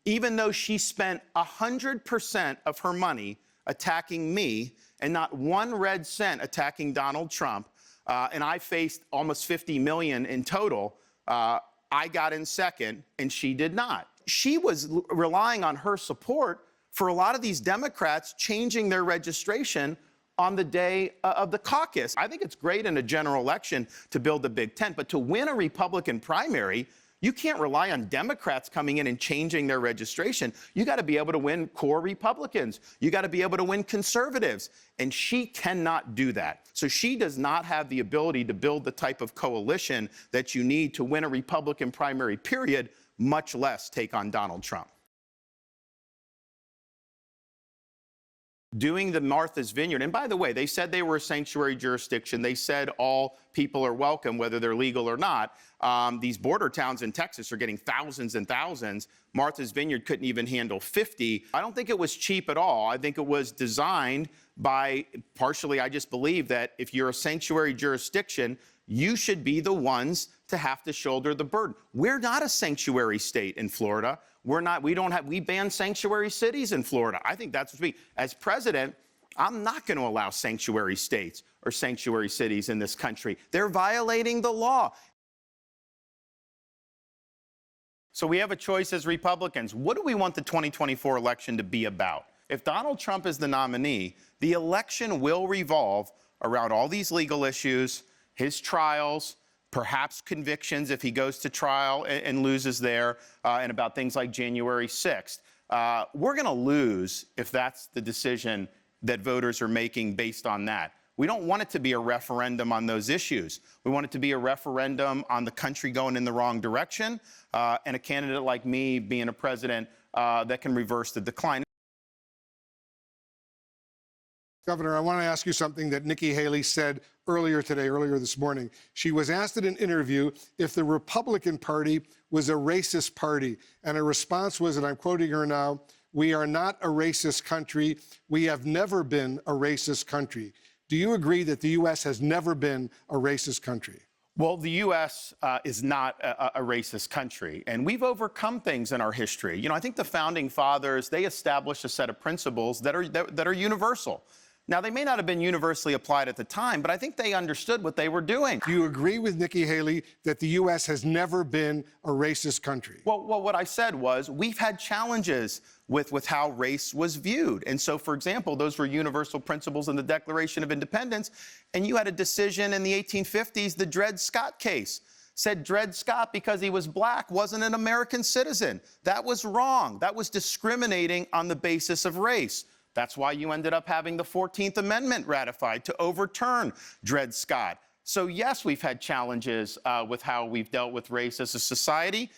even though she spent 100% of her money attacking me and not one red cent attacking Donald Trump, and I faced almost 50 million in total, I got in second and she did not. She was relying on her support for a lot of these Democrats changing their registration on the day of the caucus. I think it's great in a general election to build a big tent, but to win a Republican primary, you can't rely on Democrats coming in and changing their registration. You got to be able to win core Republicans. You got to be able to win conservatives. And she cannot do that. So she does not have the ability to build the type of coalition that you need to win a Republican primary, period, much less take on Donald Trump. Doing the Martha's Vineyard, and by the way, they said they were a sanctuary jurisdiction. They said all people are welcome, whether they're legal or not. These border towns in Texas are getting thousands and thousands. Martha's Vineyard couldn't even handle 50. I don't think it was cheap at all. I think it was designed by, partially, I just believe that if you're a sanctuary jurisdiction, you should be the ones to have to shoulder the burden. We're not a sanctuary state in Florida. We ban sanctuary cities in Florida. I think that's what we, as president, I'm not going to allow sanctuary states or sanctuary cities in this country. They're violating the law. So we have a choice as Republicans. What do we want the 2024 election to be about? If Donald Trump is the nominee, the election will revolve around all these legal issues, his trials, perhaps convictions if he goes to trial and loses there, and about things like January 6th. We're going to lose if that's the decision that voters are making based on that. We don't want it to be a referendum on those issues. We want it to be a referendum on the country going in the wrong direction, and a candidate like me being a president that can reverse the decline. Governor, I want to ask you something that Nikki Haley said earlier this morning. She was asked in an interview if the Republican Party was a racist party. And her response was, and I'm quoting her now, "We are not a racist country. We have never been a racist country." Do you agree that the U.S. has never been a racist country? Well, the U.S. Is not a racist country, and we've overcome things in our history. You know, I think the Founding Fathers, they established a set of principles that are universal. Now, they may not have been universally applied at the time, but I think they understood what they were doing. Do you agree with Nikki Haley that the U.S. has never been a racist country? Well, what I said was we've had challenges with how race was viewed. And so, for example, those were universal principles in the Declaration of Independence. And you had a decision in the 1850s, the Dred Scott case. Said Dred Scott, because he was black, wasn't an American citizen. That was wrong. That was discriminating on the basis of race. That's why you ended up having the 14th Amendment ratified to overturn Dred Scott. So, yes, we've had challenges with how we've dealt with race as a society,